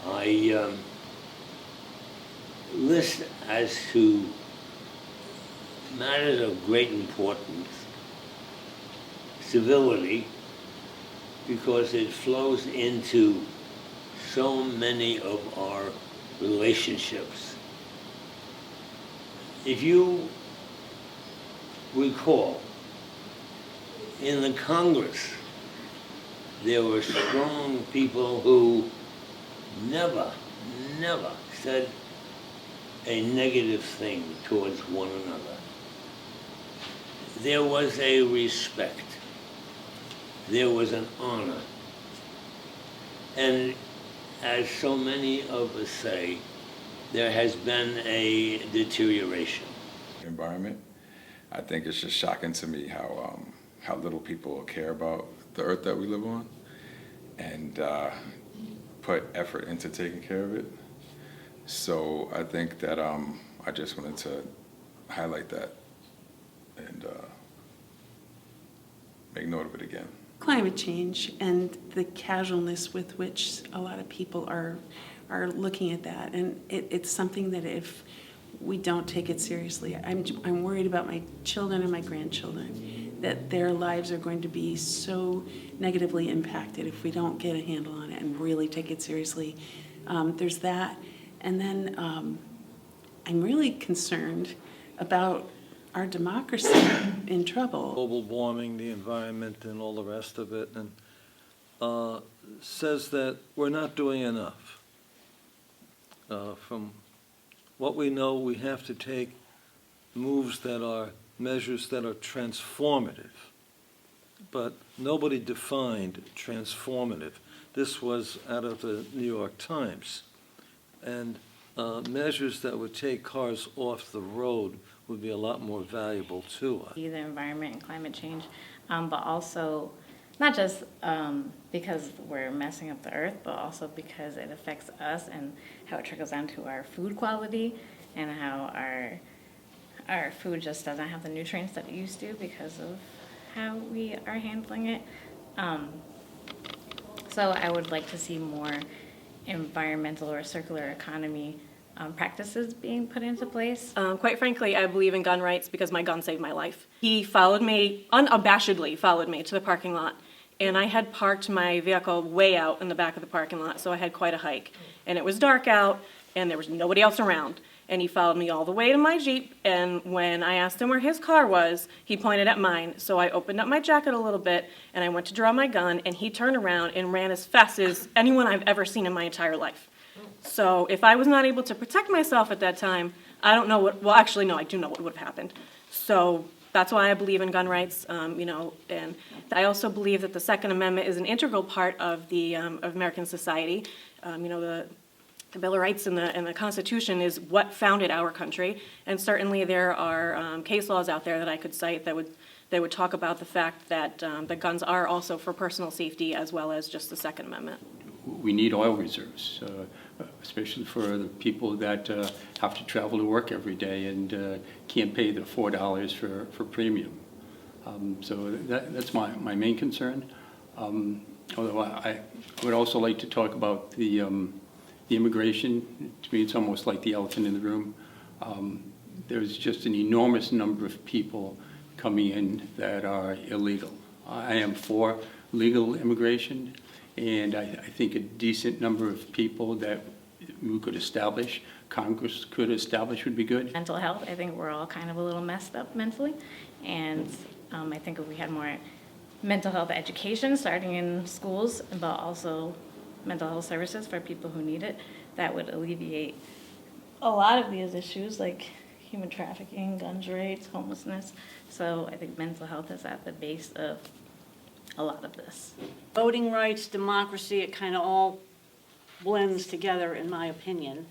I list as to matters of great importance civility, because it flows into so many of our relationships. If you recall, in the Congress, there were strong people who never said a negative thing towards one another. There was a respect. There was an honor. And as so many of us say, there has been a deterioration. Environment. I think it's just shocking to me how little people care about the earth that we live on and put effort into taking care of it. So I think that I just wanted to highlight that and make note of it again. Climate change and the casualness with which a lot of people are looking at that, and it's something that if we don't take it seriously, I'm worried about my children and my grandchildren, that their lives are going to be so negatively impacted if we don't get a handle on it and really take it seriously. There's that, and then I'm really concerned about our democracy in trouble. Global warming, the environment, and all the rest of it, and says that we're not doing enough. From what we know, we have to take moves that are measures that are transformative. But nobody defined transformative. This was out of the New York Times. And measures that would take cars off the road would be a lot more valuable to us. The environment and climate change, but also not just because we're messing up the earth, but also because it affects us and how it trickles down to our food quality and how our food just doesn't have the nutrients that it used to because of how we are handling it. So I would like to see more environmental or circular economy practices being put into place. Quite frankly, I believe in gun rights because my gun saved my life. He followed me, unabashedly followed me to the parking lot, and I had parked my vehicle way out in the back of the parking lot, so I had quite a hike. And it was dark out, and there was nobody else around. And he followed me all the way to my Jeep, and when I asked him where his car was, he pointed at mine. So I opened up my jacket a little bit, and I went to draw my gun, and he turned around and ran as fast as anyone I've ever seen in my entire life. So if I was not able to protect myself at that time, I don't know what, well, actually, no, I do know what would have happened. So that's why I believe in gun rights, and I also believe that the Second Amendment is an integral part of the of American society. The Bill of Rights and the Constitution is what founded our country, and certainly there are case laws out there that I could cite that would talk about the fact that the guns are also for personal safety as well as just the Second Amendment. We need oil reserves, especially for the people that have to travel to work every day and can't pay the $4 for premium. So that's my main concern. Although I would also like to talk about the immigration. To me, it's almost like the elephant in the room. There's just an enormous number of people coming in that are illegal. I am for legal immigration, and I think a decent number of people that we could establish, Congress could establish, would be good. Mental health, I think we're all kind of a little messed up mentally, and I think if we had more mental health education starting in schools, but also mental health services for people who need it, that would alleviate a lot of these issues like human trafficking, guns rights, homelessness. So I think mental health is at the base of a lot of this. Voting rights, democracy, it kind of all blends together in my opinion.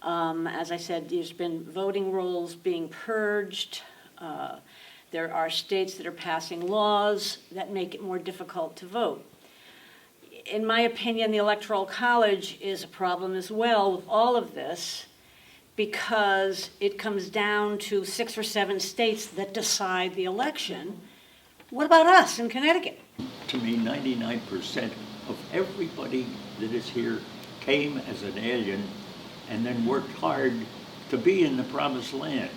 As I said, there's been voting rolls being purged. There are states that are passing laws that make it more difficult to vote. In my opinion, the Electoral College is a problem as well with all of this because it comes down to 6 or 7 states that decide the election. What about us in Connecticut? To me, 99% of everybody that is here came as an alien and then worked hard to be in the promised land.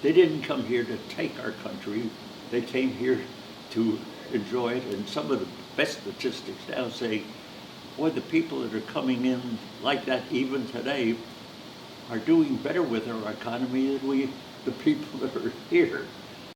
They didn't come here to take our country. They came here to enjoy it. And some of the best statistics now say, boy, the people that are coming in like that even today are doing better with our economy than the people that are here.